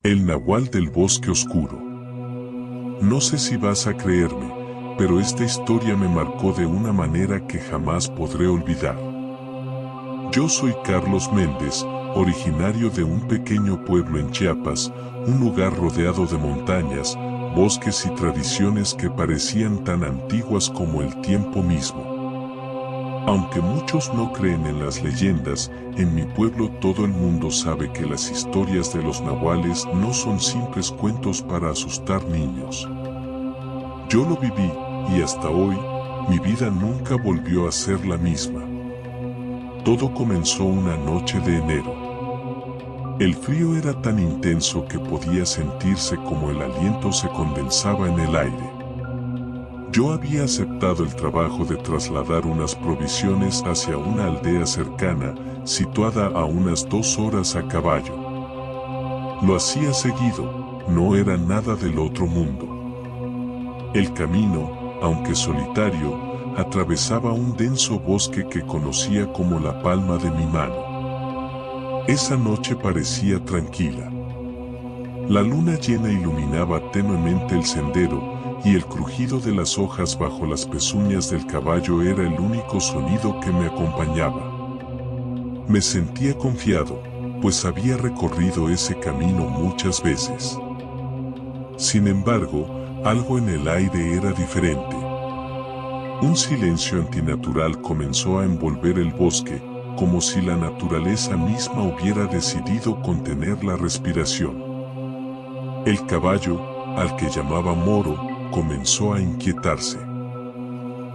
El nahual del bosque oscuro. No sé si vas a creerme, pero esta historia me marcó de una manera que jamás podré olvidar. Yo soy Carlos Méndez, originario de un pequeño pueblo en Chiapas, un lugar rodeado de montañas, bosques y tradiciones que parecían tan antiguas como el tiempo mismo. Aunque muchos no creen en las leyendas, en mi pueblo todo el mundo sabe que las historias de los nahuales no son simples cuentos para asustar niños. Yo lo viví, y hasta hoy, mi vida nunca volvió a ser la misma. Todo comenzó una noche de enero. El frío era tan intenso que podía sentirse como el aliento se condensaba en el aire. Yo había aceptado el trabajo de trasladar unas provisiones hacia una aldea cercana, situada a unas 2 horas a caballo. Lo hacía seguido, no era nada del otro mundo. El camino, aunque solitario, atravesaba un denso bosque que conocía como la palma de mi mano. Esa noche parecía tranquila. La luna llena iluminaba tenuemente el sendero, y el crujido de las hojas bajo las pezuñas del caballo era el único sonido que me acompañaba. Me sentía confiado, pues había recorrido ese camino muchas veces. Sin embargo, algo en el aire era diferente. Un silencio antinatural comenzó a envolver el bosque, como si la naturaleza misma hubiera decidido contener la respiración. El caballo, al que llamaba Moro, comenzó a inquietarse.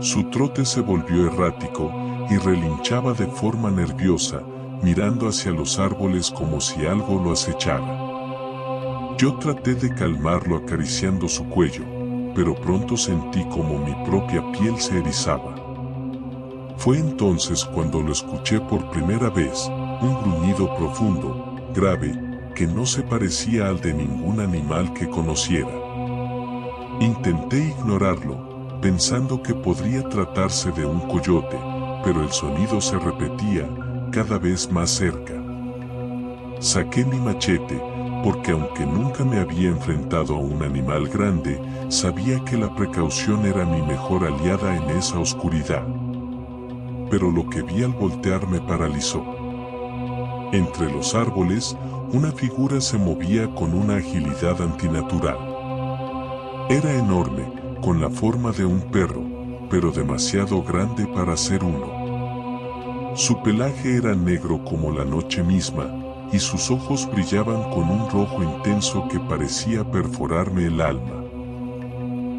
Su trote se volvió errático y relinchaba de forma nerviosa, mirando hacia los árboles como si algo lo acechara. Yo traté de calmarlo acariciando su cuello, pero pronto sentí como mi propia piel se erizaba. Fue entonces cuando lo escuché por primera vez, un gruñido profundo, grave, que no se parecía al de ningún animal que conociera. Intenté ignorarlo, pensando que podría tratarse de un coyote, pero el sonido se repetía, cada vez más cerca. Saqué mi machete, porque aunque nunca me había enfrentado a un animal grande, sabía que la precaución era mi mejor aliada en esa oscuridad. Pero lo que vi al voltear me paralizó. Entre los árboles, una figura se movía con una agilidad antinatural. Era enorme, con la forma de un perro, pero demasiado grande para ser uno. Su pelaje era negro como la noche misma, y sus ojos brillaban con un rojo intenso que parecía perforarme el alma.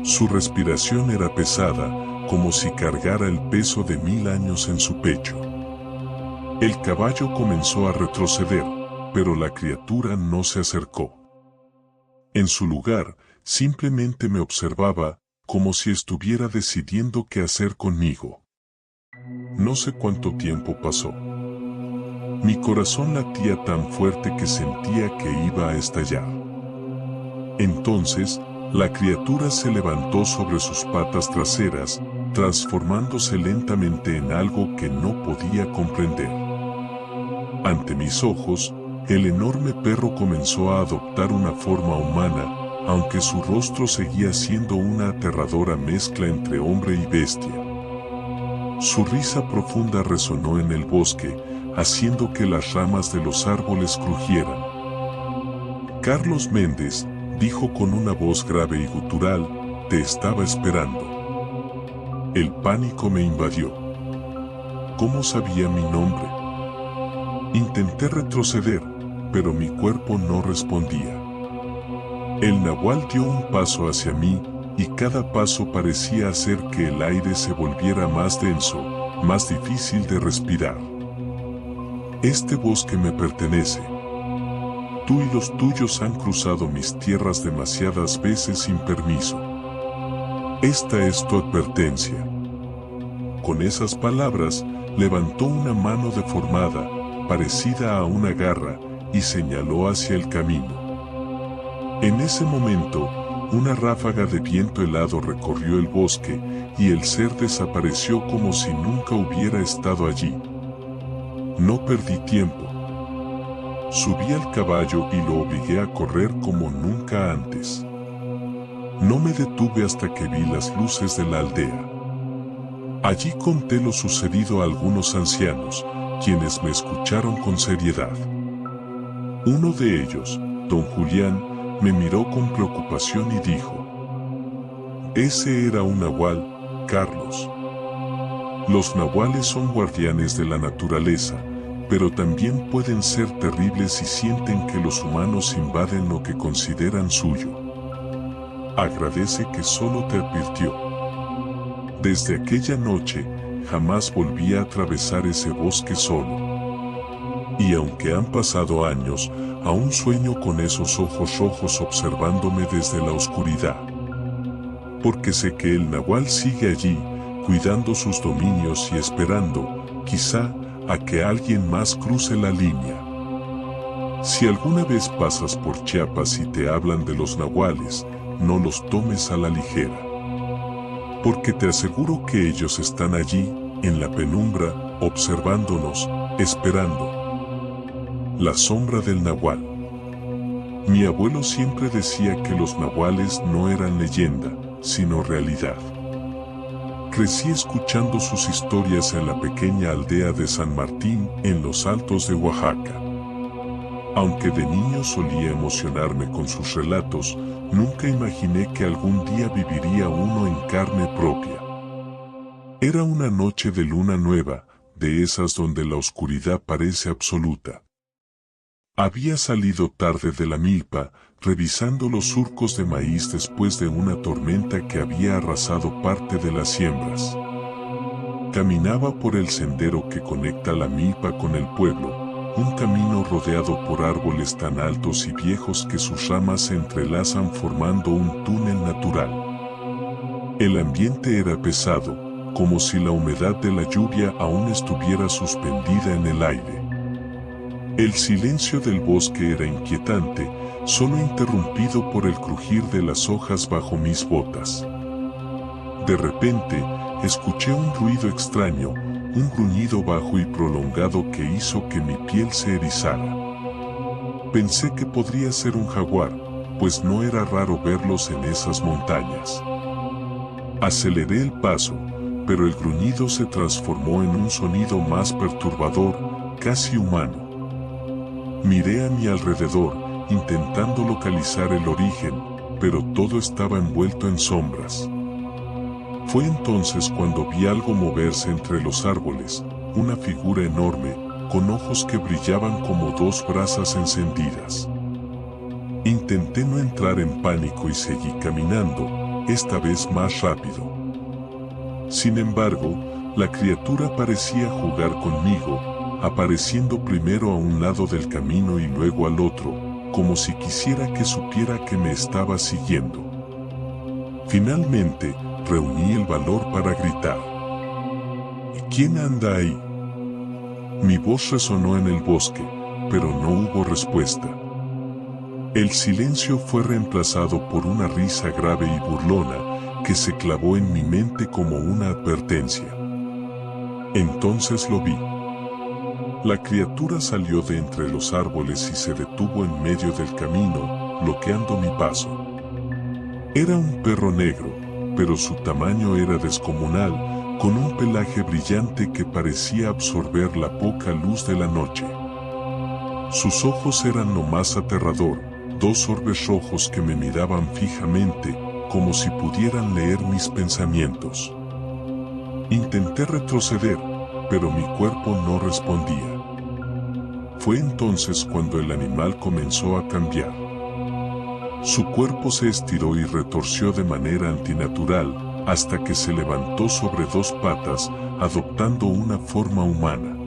Su respiración era pesada, como si cargara el peso de 1000 años en su pecho. El caballo comenzó a retroceder, pero la criatura no se acercó. En su lugar, simplemente me observaba, como si estuviera decidiendo qué hacer conmigo. No sé cuánto tiempo pasó. Mi corazón latía tan fuerte que sentía que iba a estallar. Entonces, la criatura se levantó sobre sus patas traseras, transformándose lentamente en algo que no podía comprender. Ante mis ojos, el enorme perro comenzó a adoptar una forma humana, aunque su rostro seguía siendo una aterradora mezcla entre hombre y bestia. Su risa profunda resonó en el bosque, haciendo que las ramas de los árboles crujieran. Carlos Méndez, dijo con una voz grave y gutural, te estaba esperando. El pánico me invadió. ¿Cómo sabía mi nombre? Intenté retroceder, pero mi cuerpo no respondía. El nahual dio un paso hacia mí, y cada paso parecía hacer que el aire se volviera más denso, más difícil de respirar. Este bosque me pertenece. Tú y los tuyos han cruzado mis tierras demasiadas veces sin permiso. Esta es tu advertencia. Con esas palabras, levantó una mano deformada, parecida a una garra, y señaló hacia el camino. En ese momento, una ráfaga de viento helado recorrió el bosque, y el ser desapareció como si nunca hubiera estado allí. No perdí tiempo. Subí al caballo y lo obligué a correr como nunca antes. No me detuve hasta que vi las luces de la aldea. Allí conté lo sucedido a algunos ancianos, quienes me escucharon con seriedad. Uno de ellos, don Julián, me miró con preocupación y dijo: «Ese era un nahual, Carlos». Los nahuales son guardianes de la naturaleza, pero también pueden ser terribles si sienten que los humanos invaden lo que consideran suyo. Agradece que solo te advirtió. Desde aquella noche, jamás volví a atravesar ese bosque solo. Y aunque han pasado años, aún sueño con esos ojos rojos observándome desde la oscuridad. Porque sé que el nahual sigue allí, cuidando sus dominios y esperando, quizá, a que alguien más cruce la línea. Si alguna vez pasas por Chiapas y te hablan de los nahuales, no los tomes a la ligera. Porque te aseguro que ellos están allí, en la penumbra, observándonos, esperando. La sombra del nahual. Mi abuelo siempre decía que los nahuales no eran leyenda, sino realidad. Crecí escuchando sus historias en la pequeña aldea de San Martín, en los Altos de Oaxaca. Aunque de niño solía emocionarme con sus relatos, nunca imaginé que algún día viviría uno en carne propia. Era una noche de luna nueva, de esas donde la oscuridad parece absoluta. Había salido tarde de la milpa, revisando los surcos de maíz después de una tormenta que había arrasado parte de las siembras. Caminaba por el sendero que conecta la milpa con el pueblo, un camino rodeado por árboles tan altos y viejos que sus ramas se entrelazan formando un túnel natural. El ambiente era pesado, como si la humedad de la lluvia aún estuviera suspendida en el aire. El silencio del bosque era inquietante, solo interrumpido por el crujir de las hojas bajo mis botas. De repente, escuché un ruido extraño, un gruñido bajo y prolongado que hizo que mi piel se erizara. Pensé que podría ser un jaguar, pues no era raro verlos en esas montañas. Aceleré el paso, pero el gruñido se transformó en un sonido más perturbador, casi humano. Miré a mi alrededor, intentando localizar el origen, pero todo estaba envuelto en sombras. Fue entonces cuando vi algo moverse entre los árboles, una figura enorme, con ojos que brillaban como dos brasas encendidas. Intenté no entrar en pánico y seguí caminando, esta vez más rápido. Sin embargo, la criatura parecía jugar conmigo, apareciendo primero a un lado del camino y luego al otro, como si quisiera que supiera que me estaba siguiendo. Finalmente, reuní el valor para gritar: ¿Quién anda ahí? Mi voz resonó en el bosque, pero no hubo respuesta. El silencio fue reemplazado por una risa grave y burlona, que se clavó en mi mente como una advertencia. Entonces lo vi. La criatura salió de entre los árboles y se detuvo en medio del camino, bloqueando mi paso. Era un perro negro, pero su tamaño era descomunal, con un pelaje brillante que parecía absorber la poca luz de la noche. Sus ojos eran lo más aterrador, dos orbes rojos que me miraban fijamente, como si pudieran leer mis pensamientos. Intenté retroceder, pero mi cuerpo no respondía. Fue entonces cuando el animal comenzó a cambiar. Su cuerpo se estiró y retorció de manera antinatural, hasta que se levantó sobre dos patas, adoptando una forma humana.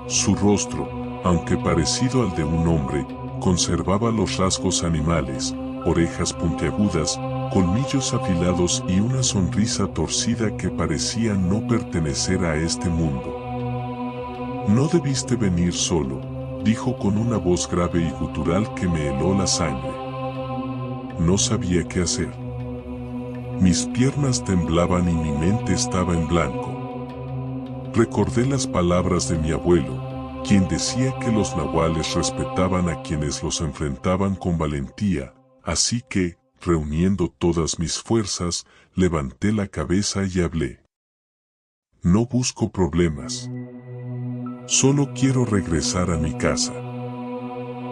Su rostro, aunque parecido al de un hombre, conservaba los rasgos animales, orejas puntiagudas, colmillos afilados y una sonrisa torcida que parecía no pertenecer a este mundo. «No debiste venir solo», dijo con una voz grave y gutural que me heló la sangre. No sabía qué hacer. Mis piernas temblaban y mi mente estaba en blanco. Recordé las palabras de mi abuelo: quien decía que los nahuales respetaban a quienes los enfrentaban con valentía, así que, reuniendo todas mis fuerzas, levanté la cabeza y hablé. No busco problemas. Solo quiero regresar a mi casa.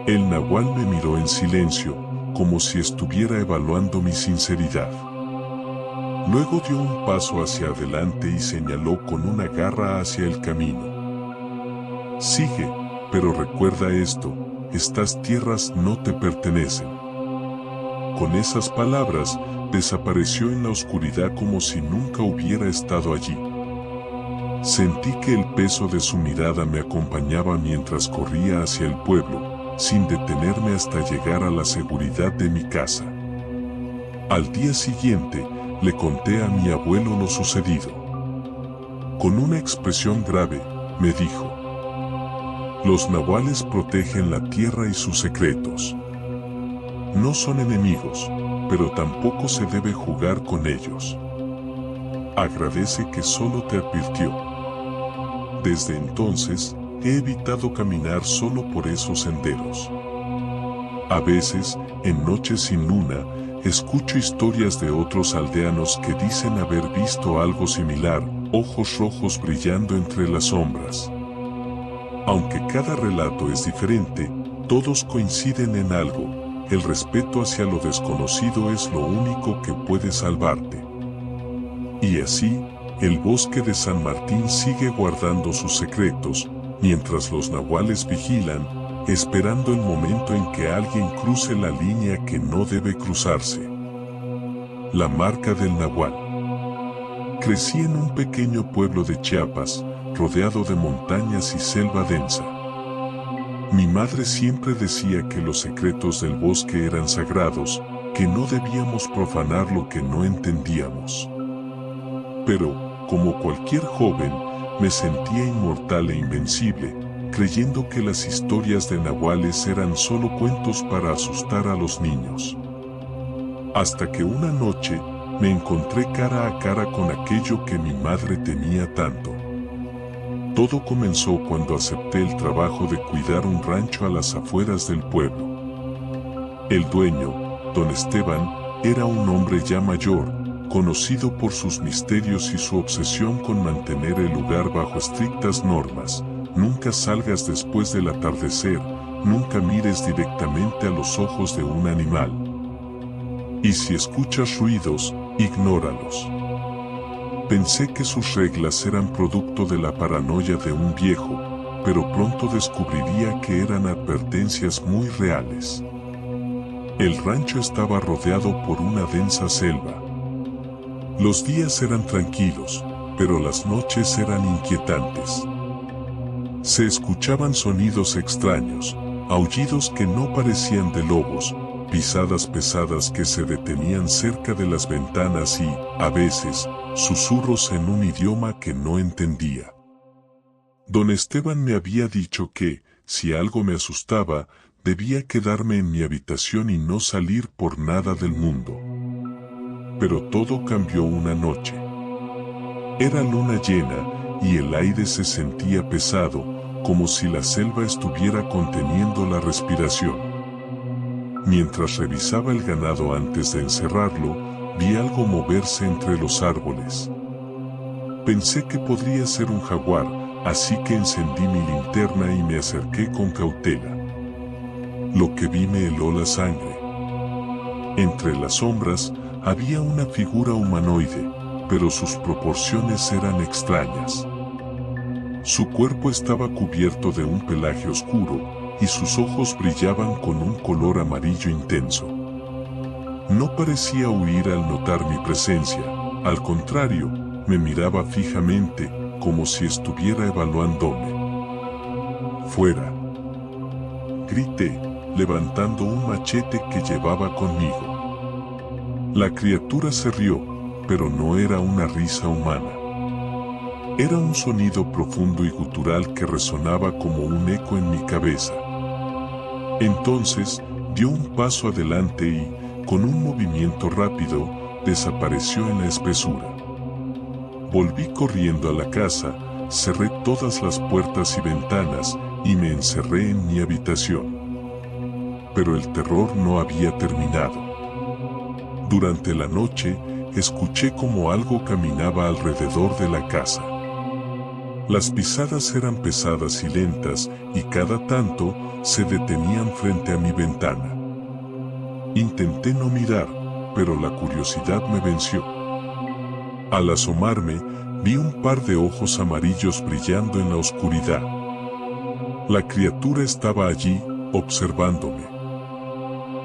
El nahual me miró en silencio, como si estuviera evaluando mi sinceridad. Luego dio un paso hacia adelante y señaló con una garra hacia el camino. Sigue, pero recuerda esto, estas tierras no te pertenecen. Con esas palabras, desapareció en la oscuridad como si nunca hubiera estado allí. Sentí que el peso de su mirada me acompañaba mientras corría hacia el pueblo, sin detenerme hasta llegar a la seguridad de mi casa. Al día siguiente, le conté a mi abuelo lo sucedido. Con una expresión grave, me dijo: los nahuales protegen la tierra y sus secretos. No son enemigos, pero tampoco se debe jugar con ellos. Agradece que solo te advirtió. Desde entonces, he evitado caminar solo por esos senderos. A veces, en noches sin luna, escucho historias de otros aldeanos que dicen haber visto algo similar, ojos rojos brillando entre las sombras. Aunque cada relato es diferente, todos coinciden en algo: el respeto hacia lo desconocido es lo único que puede salvarte. Y así, el bosque de San Martín sigue guardando sus secretos, mientras los nahuales vigilan, esperando el momento en que alguien cruce la línea que no debe cruzarse. La marca del nahual. Crecí en un pequeño pueblo de Chiapas, rodeado de montañas y selva densa. Mi madre siempre decía que los secretos del bosque eran sagrados, que no debíamos profanar lo que no entendíamos. Pero, como cualquier joven, me sentía inmortal e invencible, creyendo que las historias de nahuales eran solo cuentos para asustar a los niños. Hasta que una noche, me encontré cara a cara con aquello que mi madre temía tanto. Todo comenzó cuando acepté el trabajo de cuidar un rancho a las afueras del pueblo. El dueño, don Esteban, era un hombre ya mayor, conocido por sus misterios y su obsesión con mantener el lugar bajo estrictas normas. Nunca salgas después del atardecer, nunca mires directamente a los ojos de un animal. Y si escuchas ruidos, ignóralos. Pensé que sus reglas eran producto de la paranoia de un viejo, pero pronto descubriría que eran advertencias muy reales. El rancho estaba rodeado por una densa selva. Los días eran tranquilos, pero las noches eran inquietantes. Se escuchaban sonidos extraños, aullidos que no parecían de lobos, pisadas pesadas que se detenían cerca de las ventanas y, a veces, susurros en un idioma que no entendía. Don Esteban me había dicho que, si algo me asustaba, debía quedarme en mi habitación y no salir por nada del mundo. Pero todo cambió una noche. Era luna llena, y el aire se sentía pesado, como si la selva estuviera conteniendo la respiración. Mientras revisaba el ganado antes de encerrarlo, vi algo moverse entre los árboles. Pensé que podría ser un jaguar, así que encendí mi linterna y me acerqué con cautela. Lo que vi me heló la sangre. Entre las sombras, había una figura humanoide, pero sus proporciones eran extrañas. Su cuerpo estaba cubierto de un pelaje oscuro, y sus ojos brillaban con un color amarillo intenso. No parecía huir al notar mi presencia, al contrario, me miraba fijamente, como si estuviera evaluándome. ¡Fuera!, grité, levantando un machete que llevaba conmigo. La criatura se rió, pero no era una risa humana. Era un sonido profundo y gutural que resonaba como un eco en mi cabeza. Entonces, dio un paso adelante y, con un movimiento rápido, desapareció en la espesura. Volví corriendo a la casa, cerré todas las puertas y ventanas, y me encerré en mi habitación. Pero el terror no había terminado. Durante la noche, escuché como algo caminaba alrededor de la casa. Las pisadas eran pesadas y lentas, y cada tanto se detenían frente a mi ventana. Intenté no mirar, pero la curiosidad me venció. Al asomarme, vi un par de ojos amarillos brillando en la oscuridad. La criatura estaba allí, observándome.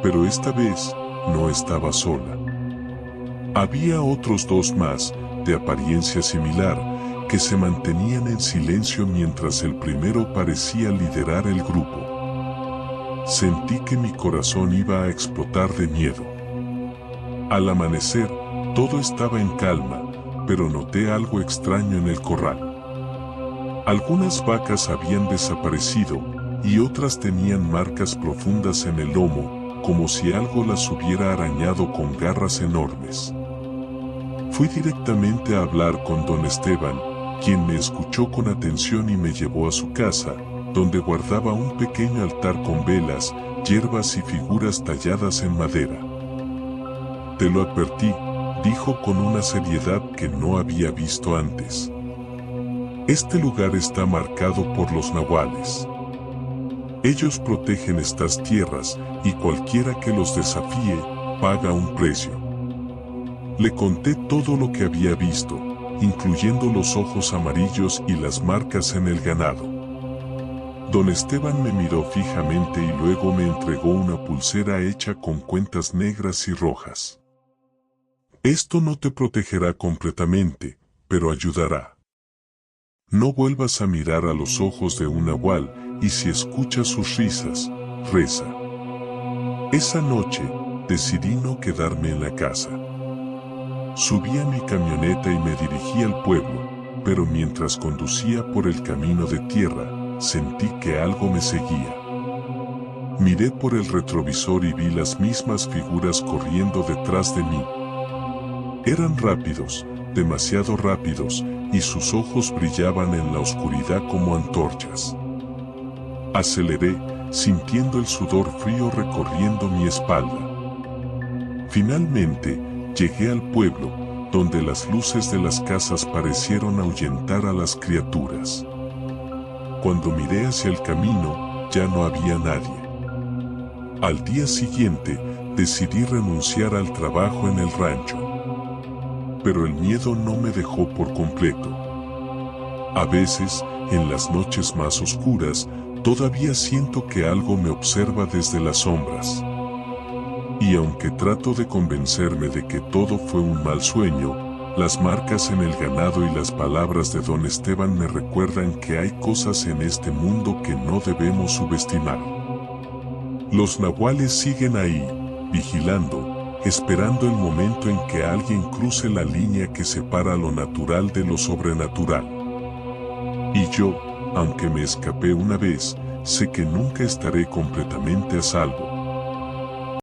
Pero esta vez, no estaba sola. Había otros dos más, de apariencia similar, que se mantenían en silencio mientras el primero parecía liderar el grupo. Sentí que mi corazón iba a explotar de miedo. Al amanecer, todo estaba en calma, pero noté algo extraño en el corral. Algunas vacas habían desaparecido, y otras tenían marcas profundas en el lomo, como si algo las hubiera arañado con garras enormes. Fui directamente a hablar con don Esteban, quien me escuchó con atención y me llevó a su casa, donde guardaba un pequeño altar con velas, hierbas y figuras talladas en madera. Te lo advertí, dijo con una seriedad que no había visto antes. Este lugar está marcado por los nahuales. Ellos protegen estas tierras, y cualquiera que los desafíe, paga un precio. Le conté todo lo que había visto, incluyendo los ojos amarillos y las marcas en el ganado. Don Esteban me miró fijamente y luego me entregó una pulsera hecha con cuentas negras y rojas. Esto no te protegerá completamente, pero ayudará. No vuelvas a mirar a los ojos de un nahual, y si escuchas sus risas, reza. Esa noche, decidí no quedarme en la casa. Subí a mi camioneta y me dirigí al pueblo, pero mientras conducía por el camino de tierra, sentí que algo me seguía. Miré por el retrovisor y vi las mismas figuras corriendo detrás de mí. Eran rápidos, demasiado rápidos, y sus ojos brillaban en la oscuridad como antorchas. Aceleré, sintiendo el sudor frío recorriendo mi espalda. Finalmente, llegué al pueblo, donde las luces de las casas parecieron ahuyentar a las criaturas. Cuando miré hacia el camino, ya no había nadie. Al día siguiente, decidí renunciar al trabajo en el rancho. Pero el miedo no me dejó por completo. A veces, en las noches más oscuras, todavía siento que algo me observa desde las sombras. Y aunque trato de convencerme de que todo fue un mal sueño, las marcas en el ganado y las palabras de don Esteban me recuerdan que hay cosas en este mundo que no debemos subestimar. Los nahuales siguen ahí, vigilando, esperando el momento en que alguien cruce la línea que separa lo natural de lo sobrenatural. Y yo, aunque me escapé una vez, sé que nunca estaré completamente a salvo.